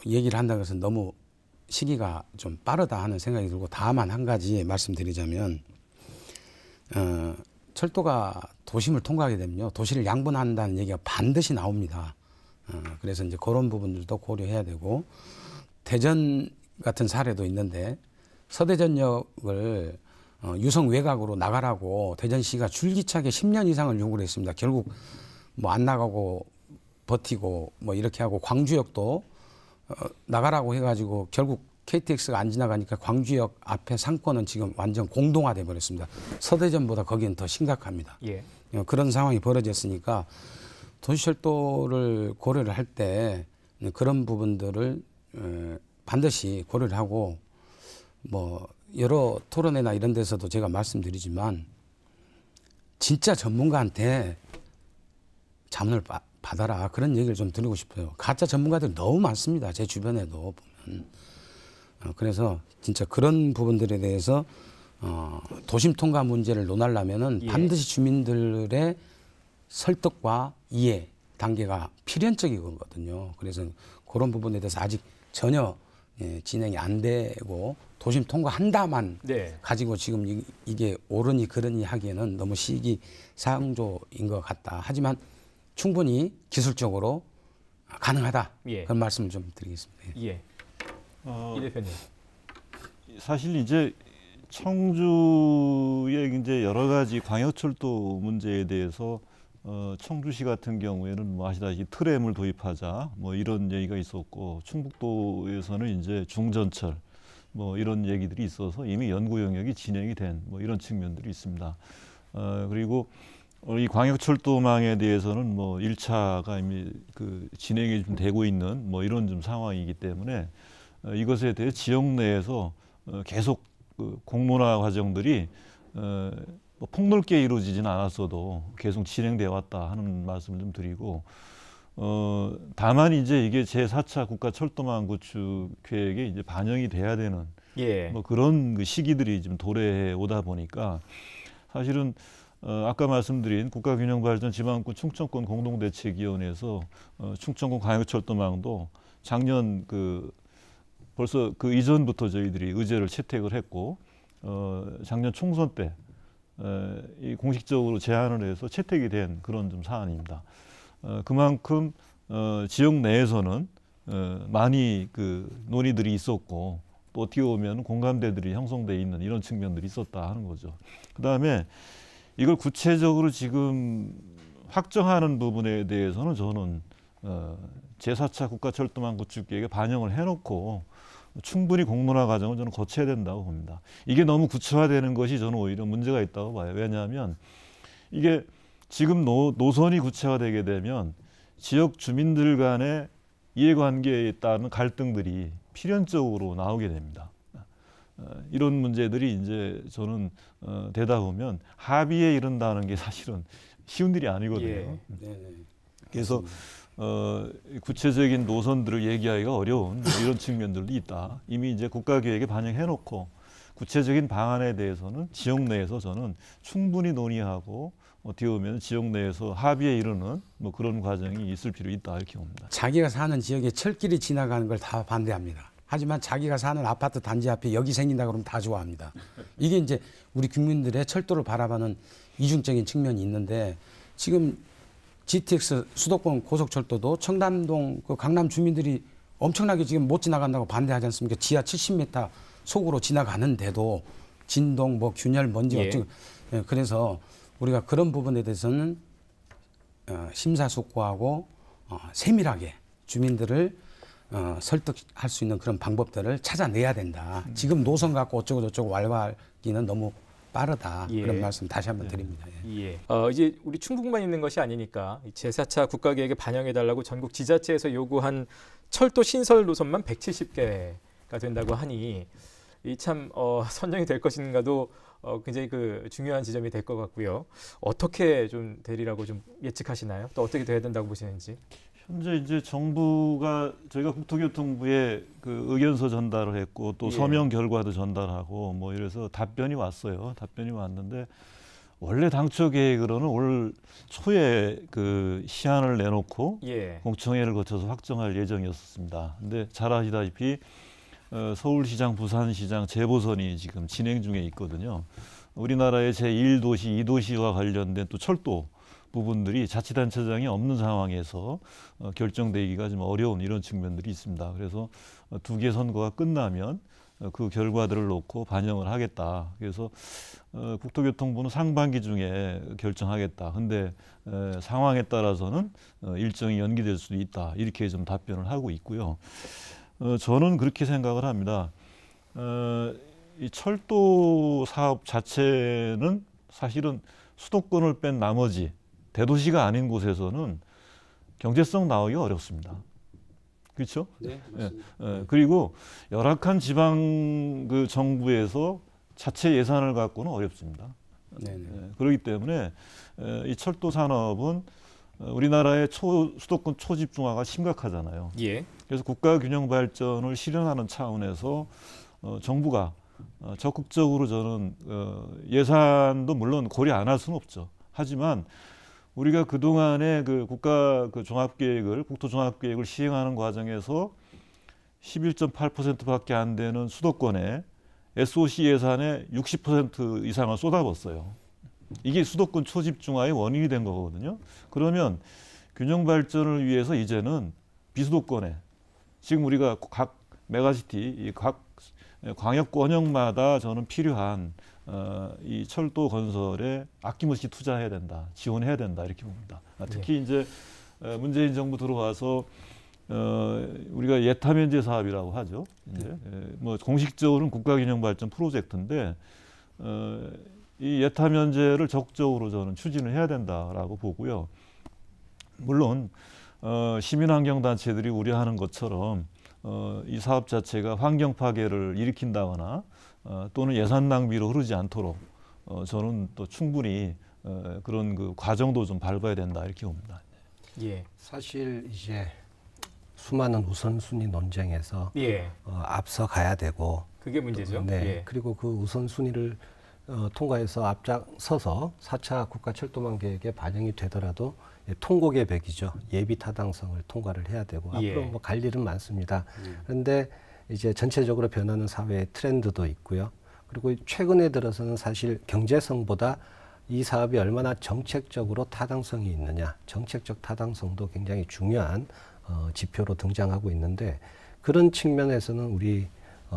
Speaker 4: 얘기를 한다고 해서 너무 시기가 좀 빠르다 하는 생각이 들고 다만 한 가지 말씀드리자면 철도가 도심을 통과하게 되면요 도시를 양분한다는 얘기가 반드시 나옵니다. 그래서 이제 그런 부분들도 고려해야 되고 대전 같은 사례도 있는데 서대전역을 유성 외곽으로 나가라고 대전시가 줄기차게 10년 이상을 요구를 했습니다. 결국 뭐 안 나가고 버티고 뭐 이렇게 하고 광주역도 나가라고 해가지고 결국 KTX가 안 지나가니까 광주역 앞에 상권은 지금 완전 공동화돼 버렸습니다. 서대전보다 거기는 더 심각합니다.
Speaker 1: 예.
Speaker 4: 그런 상황이 벌어졌으니까 도시철도를 고려를 할 때 그런 부분들을 반드시 고려를 하고 뭐 여러 토론회나 이런 데서도 제가 말씀드리지만 진짜 전문가한테 자문을 받아라 그런 얘기를 좀 드리고 싶어요. 가짜 전문가들 너무 많습니다. 제 주변에도 보면. 그래서 진짜 그런 부분들에 대해서 도심 통과 문제를 논하려면은
Speaker 1: 예.
Speaker 4: 반드시 주민들의 설득과 이해 단계가 필연적이거든요. 그래서 그런 부분에 대해서 아직 전혀 진행이 안 되고 도심 통과한다만
Speaker 1: 네.
Speaker 4: 가지고 지금 이게 옳으니 그러니 하기에는 너무 시기상조인 것 같다. 하지만 충분히 기술적으로 가능하다.
Speaker 1: 예.
Speaker 4: 그런 말씀을 좀 드리겠습니다.
Speaker 1: 예. 이 대표님.
Speaker 2: 사실 이제 청주의 이제 여러 가지 광역철도 문제에 대해서 청주시 같은 경우에는 뭐 아시다시피 트램을 도입하자 뭐 이런 얘기가 있었고 충북도에서는 이제 중전철 뭐 이런 얘기들이 있어서 이미 연구 영역이 진행이 된 뭐 이런 측면들이 있습니다. 그리고 이 광역철도망에 대해서는 뭐 1차가 이미 그 진행이 좀 되고 있는 뭐 이런 좀 상황이기 때문에 이것에 대해 지역 내에서 계속 그 공론화 과정들이 뭐 폭넓게 이루어지지는 않았어도 계속 진행되어 왔다 하는 말씀을 좀 드리고 다만 이제 이게 제4차 국가철도망 구축 계획에 이제 반영이 돼야 되는
Speaker 1: 예.
Speaker 2: 뭐 그런 그 시기들이 좀 도래해 오다 보니까 사실은 아까 말씀드린 국가균형발전 지방권 충청권 공동대책위원회에서 충청권 광역철도망도 작년 벌써 그 이전부터 저희들이 의제를 채택을 했고 작년 총선 때 이 공식적으로 제안을 해서 채택이 된 그런 좀 사안입니다. 그만큼 지역 내에서는 많이 그 논의들이 있었고 또 어떻게 보면 공감대들이 형성돼 있는 이런 측면들이 있었다 하는 거죠. 그다음에 이걸 구체적으로 지금 확정하는 부분에 대해서는 저는 제4차 국가철도망 구축계획에 반영을 해놓고 충분히 공론화 과정을 저는 거쳐야 된다고 봅니다. 이게 너무 구체화되는 것이 저는 오히려 문제가 있다고 봐요. 왜냐하면 이게 지금 노선이 구체화되게 되면 지역 주민들 간의 이해관계에 따른 갈등들이 필연적으로 나오게 됩니다. 이런 문제들이 이제 저는 되다 보면 합의에 이른다는 게 사실은 쉬운 일이 아니거든요.
Speaker 1: 예.
Speaker 2: 그래서 구체적인 노선들을 얘기하기가 어려운 이런 측면들도 있다. 이미 이제 국가계획에 반영해놓고 구체적인 방안에 대해서는 지역 내에서 저는 충분히 논의하고 어떻게 보면 지역 내에서 합의에 이르는 뭐 그런 과정이 있을 필요 있다 이렇게 봅니다.
Speaker 4: 자기가 사는 지역에 철길이 지나가는 걸 다 반대합니다. 하지만 자기가 사는 아파트 단지 앞에 여기 생긴다 그러면 다 좋아합니다. 이게 이제 우리 국민들의 철도를 바라보는 이중적인 측면이 있는데 지금 GTX 수도권 고속철도도 청담동 그 강남 주민들이 엄청나게 지금 못 지나간다고 반대하지 않습니까? 지하 70m 속으로 지나가는데도 진동, 뭐 균열, 먼지 어쩌고. 예, 그래서 우리가 그런 부분에 대해서는 심사숙고하고 세밀하게 주민들을 설득할 수 있는 그런 방법들을 찾아내야 된다. 지금 노선 갖고 어쩌고 저쩌고 왈가하기는 너무 빠르다.
Speaker 1: 예.
Speaker 4: 그런 말씀 다시 한번 드립니다. 예.
Speaker 1: 이제 우리 충북만 있는 것이 아니니까 제4차 국가계획에 반영해달라고 전국 지자체에서 요구한 철도 신설 노선만 170개가 된다고 하니 이 참 선정이 될 것인가도 굉장히 그 중요한 지점이 될 것 같고요. 어떻게 좀 되리라고 좀 예측하시나요? 또 어떻게 돼야 된다고 보시는지?
Speaker 2: 현재 이제 정부가 저희가 국토교통부에 그 의견서 전달을 했고 또 서명 결과도 전달하고 뭐 이래서 답변이 왔어요. 답변이 왔는데 원래 당초 계획으로는 올 초에 그 시한을 내놓고 공청회를 거쳐서 확정할 예정이었습니다. 근데 잘 아시다시피 서울시장, 부산시장 재보선이 지금 진행 중에 있거든요. 우리나라의 제1도시, 2도시와 관련된 또 철도 부분들이 자치단체장이 없는 상황에서 결정되기가 좀 어려운 이런 측면들이 있습니다. 그래서 두 개 선거가 끝나면 그 결과들을 놓고 반영을 하겠다. 그래서 국토교통부는 상반기 중에 결정하겠다. 근데 상황에 따라서는 일정이 연기될 수도 있다. 이렇게 좀 답변을 하고 있고요. 저는 그렇게 생각을 합니다. 이 철도 사업 자체는 사실은 수도권을 뺀 나머지 대도시가 아닌 곳에서는 경제성 나오기가 어렵습니다. 그렇죠?
Speaker 4: 네, 맞습니다.
Speaker 2: 그리고 열악한 지방 그 정부에서 자체 예산을 갖고는 어렵습니다. 그렇기 때문에 이 철도 산업은 우리나라의 수도권 초집중화가 심각하잖아요. 그래서 국가 균형 발전을 실현하는 차원에서 정부가 적극적으로 저는 예산도 물론 고려 안 할 수는 없죠. 하지만 우리가 그동안에 그 국가 그 종합계획을 국토종합계획을 시행하는 과정에서 11.8%밖에 안 되는 수도권에 SOC 예산의 60% 이상을 쏟아붓었어요. 이게 수도권 초집중화의 원인이 된 거거든요. 그러면 균형 발전을 위해서 이제는 비수도권에 지금 우리가 각 메가시티, 각 광역권역마다 저는 필요한 이 철도 건설에 아낌없이 투자해야 된다, 지원해야 된다 이렇게 봅니다. 특히 이제 문재인 정부 들어와서 우리가 예타면제 사업이라고 하죠. 이제 뭐 공식적으로는 국가균형발전 프로젝트인데 이 예타면제를 적극적으로 저는 추진을 해야 된다라고 보고요. 물론 시민환경단체들이 우려하는 것처럼 이 사업 자체가 환경 파괴를 일으킨다거나 또는 예산 낭비로 흐르지 않도록 저는 또 충분히 그런 그 과정도 좀 밟아야 된다 이렇게 봅니다.
Speaker 3: 사실 이제 수많은 우선순위 논쟁에서 앞서 가야 되고
Speaker 1: 그게 문제죠.
Speaker 3: 그리고 그 우선순위를 통과해서 앞장서서 4차 국가철도망 계획에 반영이 되더라도 통고 계획이죠. 예비 타당성을 통과를 해야 되고 앞으로 뭐 갈 일은 많습니다. 그런데 이제 전체적으로 변하는 사회의 트렌드도 있고요. 그리고 최근에 들어서는 사실 경제성보다 이 사업이 얼마나 정책적으로 타당성이 있느냐, 정책적 타당성도 굉장히 중요한 지표로 등장하고 있는데 그런 측면에서는 우리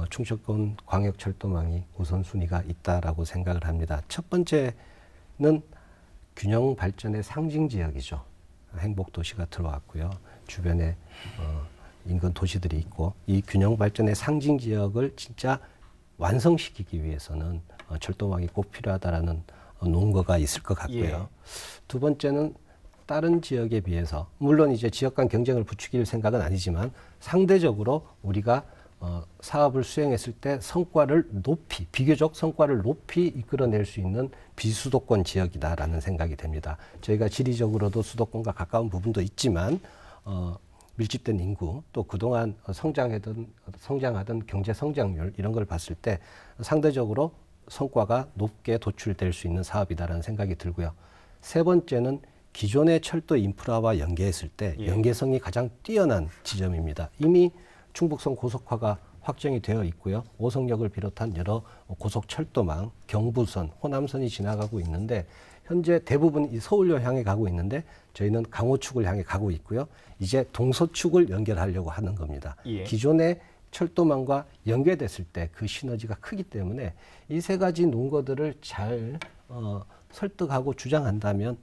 Speaker 3: 충청권 광역철도망이 우선순위가 있다라고 생각을 합니다. 첫 번째는 균형 발전의 상징 지역이죠. 행복 도시가 들어왔고요. 주변에 인근 도시들이 있고 이 균형 발전의 상징 지역을 진짜 완성시키기 위해서는 철도망이 꼭 필요하다라는 논거가 있을 것 같고요.
Speaker 1: 예.
Speaker 3: 두 번째는 다른 지역에 비해서 물론 이제 지역 간 경쟁을 부추길 생각은 아니지만 상대적으로 우리가 사업을 수행했을 때 성과를 높이 비교적 성과를 높이 이끌어낼 수 있는 비수도권 지역이다라는 생각이 됩니다. 저희가 지리적으로도 수도권과 가까운 부분도 있지만 밀집된 인구 또 그동안 성장하던 경제 성장률 이런 걸 봤을 때 상대적으로 성과가 높게 도출될 수 있는 사업이다라는 생각이 들고요. 세 번째는 기존의 철도 인프라와 연계했을 때 연계성이 가장 뛰어난 지점입니다. 이미 충북선 고속화가 확정이 되어 있고요. 오송역을 비롯한 여러 고속철도망, 경부선, 호남선이 지나가고 있는데 현재 대부분 이 서울로 향해 가고 있는데 저희는 강호축을 향해 가고 있고요. 이제 동서축을 연결하려고 하는 겁니다.
Speaker 1: 예.
Speaker 3: 기존의 철도망과 연계됐을 때 그 시너지가 크기 때문에 이 세 가지 논거들을 잘 설득하고 주장한다면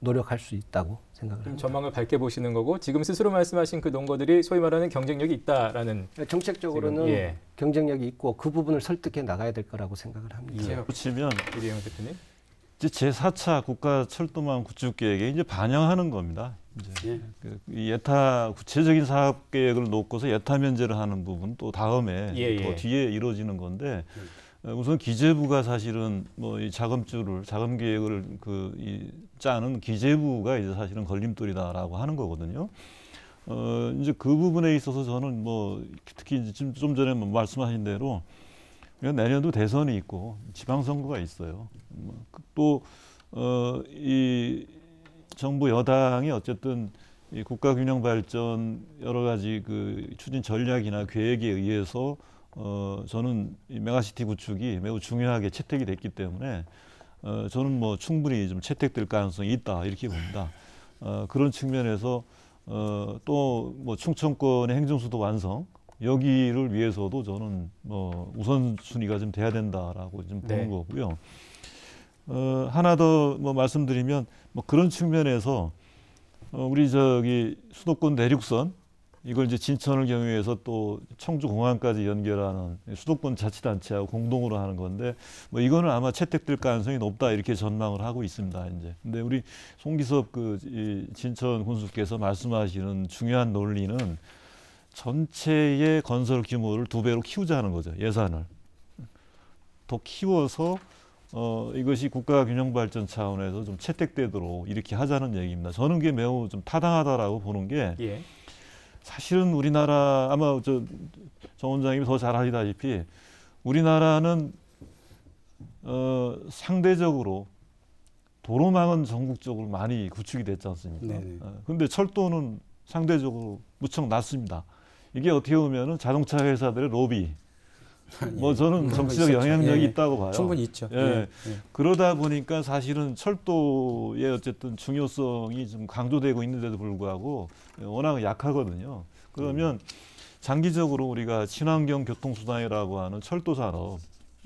Speaker 3: 노력할 수 있다고 생각을 합니다.
Speaker 1: 전망을 밝게 보시는 거고 지금 스스로 말씀하신 그 논거들이 소위 말하는 경쟁력이 있다라는
Speaker 3: 정책적으로는
Speaker 1: 지금, 예.
Speaker 3: 경쟁력이 있고 그 부분을 설득해 나가야 될 거라고 생각을 합니다.
Speaker 2: 그렇지만
Speaker 1: 이대영 대표님.
Speaker 2: 이제 제4차 국가철도망 구축계획에 이제 반영하는 겁니다. 이제 이 예타 구체적인 사업 계획을 놓고서 예타 면제를 하는 부분 또 다음에 더 뒤에 이루어지는 건데 우선 기재부가 사실은 뭐 이 자금 계획을 짜는 기재부가 이제 사실은 걸림돌이다라고 하는 거거든요. 이제 그 부분에 있어서 저는 뭐 특히 이제 좀 전에 말씀하신 대로 내년도 대선이 있고 지방선거가 있어요. 또 이 정부 여당이 어쨌든 이 국가균형 발전 여러 가지 그 추진 전략이나 계획에 의해서 저는 이 메가시티 구축이 매우 중요하게 채택이 됐기 때문에 저는 뭐 충분히 좀 채택될 가능성이 있다 이렇게 봅니다. 그런 측면에서 또 뭐 충청권의 행정수도 완성 여기를 위해서도 저는 뭐 우선순위가 좀 돼야 된다라고 좀 보는 거고요. 하나 더 뭐 말씀드리면 뭐 그런 측면에서 우리 저기 수도권 내륙선 이걸 이제 진천을 경유해서 또 청주 공항까지 연결하는 수도권 자치단체하고 공동으로 하는 건데 뭐 이거는 아마 채택될 가능성이 높다 이렇게 전망을 하고 있습니다. 이제 근데 우리 송기섭 이 진천 군수께서 말씀하시는 중요한 논리는 전체의 건설 규모를 2배로 키우자는 거죠. 예산을 더 키워서 이것이 국가균형발전 차원에서 좀 채택되도록 이렇게 하자는 얘기입니다. 저는 그게 매우 좀 타당하다라고 보는 게 사실은 우리나라 아마 정 원장님이 더 잘 아시다시피 우리나라는 상대적으로 도로망은 전국적으로 많이 구축이 됐지 않습니까? 그런데 철도는 상대적으로 무척 낮습니다. 이게 어떻게 보면은 자동차 회사들의 로비, 뭐 저는 정치적 영향력이 있다고 봐요.
Speaker 4: 충분히 있죠.
Speaker 2: 그러다 보니까 사실은 철도의 어쨌든 중요성이 좀 강조되고 있는데도 불구하고 워낙 약하거든요. 그러면 장기적으로 우리가 친환경 교통수단이라고 하는 철도 산업,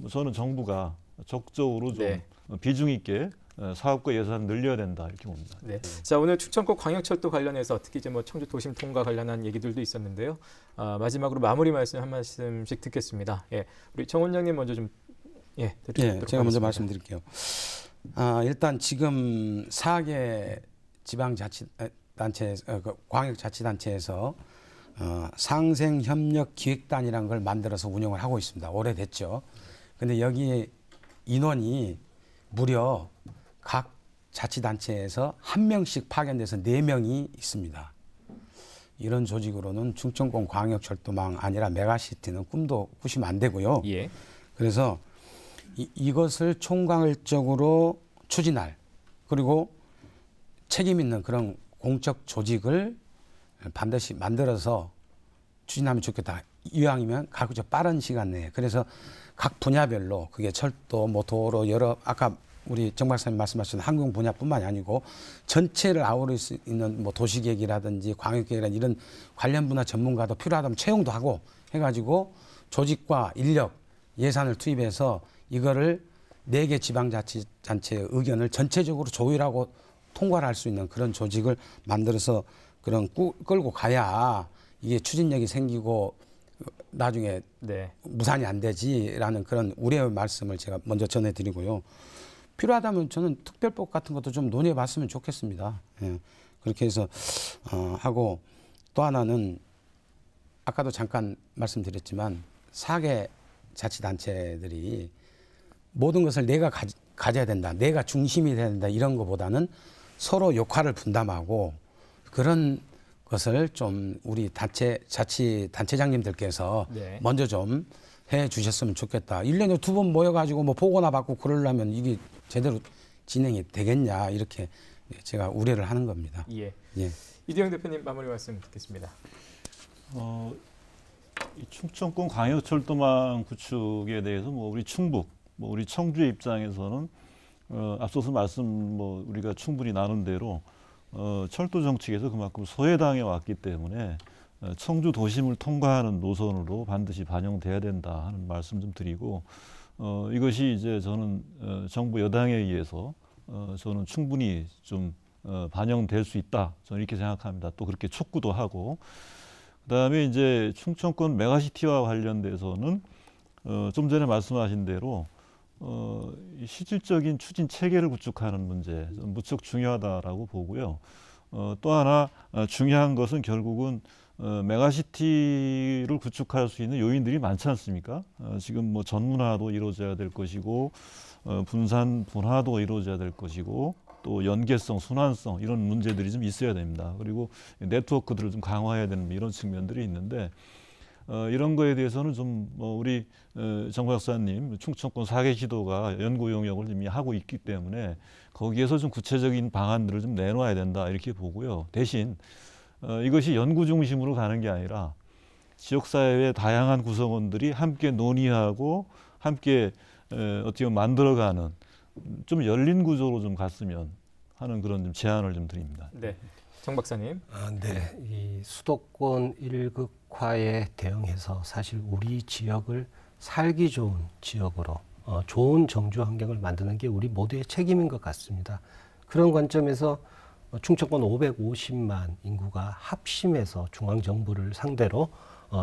Speaker 2: 저는 정부가 적극적으로 좀 비중 있게 사업과 예산을 늘려야 된다 이렇게 봅니다.
Speaker 1: 자, 오늘 충청권 광역철도 관련해서 특히 이제 뭐 청주 도심 통과 관련한 얘기들도 있었는데요. 마지막으로 마무리 말씀 한 말씀씩 듣겠습니다. 우리 정 원장님 먼저 좀 드리도록
Speaker 4: 제가 먼저 말씀드릴게요. 일단 지금 4개 지방자치단체, 광역자치단체에서 상생협력기획단이라는 걸 만들어서 운영을 하고 있습니다. 오래됐죠. 근데 여기 인원이 무려 각 자치단체에서 1명씩 파견돼서 4명이 있습니다. 이런 조직으로는 충청권 광역철도망 아니라 메가시티는 꿈도 꾸시면 안 되고요. 그래서 이것을 총괄적으로 추진할 그리고 책임 있는 그런 공적 조직을 반드시 만들어서 추진하면 좋겠다. 이왕이면 가급적 빠른 시간 내에. 그래서 각 분야별로 그게 철도, 뭐 도로 여러 아까 우리 정 박사님 말씀하신 항공 분야뿐만이 아니고 전체를 아우를 수 있는 뭐 도시계획이라든지 광역계획이라든지 이런 관련 분야 전문가도 필요하다면 채용도 하고 해가지고 조직과 인력, 예산을 투입해서 이거를 4개 지방자치단체의 의견을 전체적으로 조율하고 통과를 할 수 있는 그런 조직을 만들어서 그런 끌고 가야 이게 추진력이 생기고 나중에
Speaker 1: 네.
Speaker 4: 무산이 안 되지라는 그런 우려의 말씀을 제가 먼저 전해드리고요. 필요하다면 저는 특별법 같은 것도 좀 논의해 봤으면 좋겠습니다. 예. 그렇게 해서 하고 또 하나는 아까도 잠깐 말씀드렸지만 4개 자치단체들이 모든 것을 내가 가져야 된다, 내가 중심이 돼야 된다 이런 것보다는 서로 역할을 분담하고 그런 것을 좀 우리 자치단체장님들께서
Speaker 1: 네.
Speaker 4: 먼저 좀 해 주셨으면 좋겠다. 1년에 2번 모여가지고 뭐 보고나 받고 그러려면 이게 제대로 진행이 되겠냐 이렇게 제가 우려를 하는 겁니다.
Speaker 1: 예.
Speaker 4: 예.
Speaker 1: 이대영 대표님 마무리 말씀 듣겠습니다.
Speaker 2: 이 충청권 광역철도망 구축에 대해서 뭐 우리 충북, 뭐 우리 청주의 입장에서는 앞서서 뭐 우리가 충분히 나눈 대로 철도 정책에서 그만큼 소외당해 왔기 때문에 청주 도심을 통과하는 노선으로 반드시 반영돼야 된다 하는 말씀 좀 드리고 이것이 이제 저는 정부 여당에 의해서 저는 충분히 좀 반영될 수 있다 저는 이렇게 생각합니다. 또 그렇게 촉구도 하고 그다음에 이제 충청권 메가시티와 관련돼서는 좀 전에 말씀하신 대로 실질적인 추진 체계를 구축하는 문제 무척 중요하다라고 보고요. 또 하나 중요한 것은 결국은 메가시티를 구축할 수 있는 요인들이 많지 않습니까? 지금 뭐 전문화도 이루어져야 될 것이고 분산 분화도 이루어져야 될 것이고 또 연계성, 순환성 이런 문제들이 좀 있어야 됩니다. 그리고 네트워크들을 좀 강화해야 되는 이런 측면들이 있는데 이런 거에 대해서는 좀 우리 정 박사님 충청권 4개 시도가 연구 용역을 이미 하고 있기 때문에 거기에서 좀 구체적인 방안들을 좀 내놓아야 된다 이렇게 보고요. 대신 이것이 연구 중심으로 가는 게 아니라 지역사회의 다양한 구성원들이 함께 논의하고 함께 어떻게 보면 만들어가는 좀 열린 구조로 좀 갔으면 하는 그런 좀 제안을 좀 드립니다.
Speaker 1: 네, 정 박사님.
Speaker 3: 네, 이 수도권 일극화에 대응해서 사실 우리 지역을 살기 좋은 지역으로 좋은 정주 환경을 만드는 게 우리 모두의 책임인 것 같습니다. 그런 관점에서 충청권 550만 인구가 합심해서 중앙정부를 상대로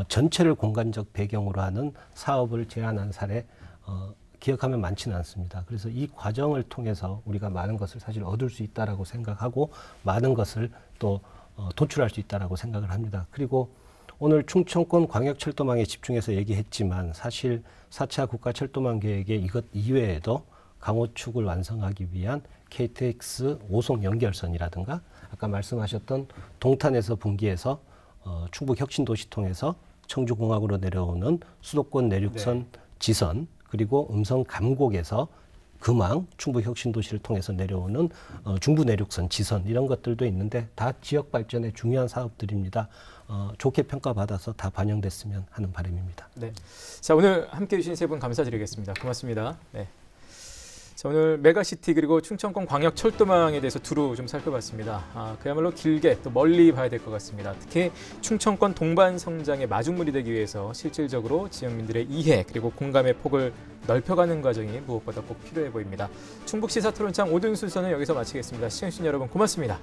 Speaker 3: 전체를 공간적 배경으로 하는 사업을 제안한 사례 기억하면 많지는 않습니다. 그래서 이 과정을 통해서 우리가 많은 것을 사실 얻을 수 있다라고 생각하고 많은 것을 또 도출할 수 있다라고 생각을 합니다. 그리고 오늘 충청권 광역철도망에 집중해서 얘기했지만 사실 4차 국가철도망 계획의 이것 이외에도 강호축을 완성하기 위한 KTX 5송 연결선이라든가 아까 말씀하셨던 동탄에서 분기해서 충북 혁신도시 통해서 청주공항으로 내려오는 수도권 내륙선
Speaker 1: 네.
Speaker 3: 지선 그리고 음성 감곡에서 금왕 충북 혁신도시를 통해서 내려오는 중부 내륙선 지선 이런 것들도 있는데 다 지역 발전에 중요한 사업들입니다. 좋게 평가받아서 다 반영됐으면 하는 바람입니다.
Speaker 1: 네. 자, 오늘 함께해 주신 세 분 감사드리겠습니다. 고맙습니다. 네. 자, 오늘 메가시티 그리고 충청권 광역철도망에 대해서 두루 좀 살펴봤습니다. 그야말로 길게 또 멀리 봐야 될 것 같습니다. 특히 충청권 동반 성장의 마중물이 되기 위해서 실질적으로 지역민들의 이해 그리고 공감의 폭을 넓혀가는 과정이 무엇보다 꼭 필요해 보입니다. 충북시사토론장 5등 순서는 여기서 마치겠습니다. 시청해주신 여러분 고맙습니다.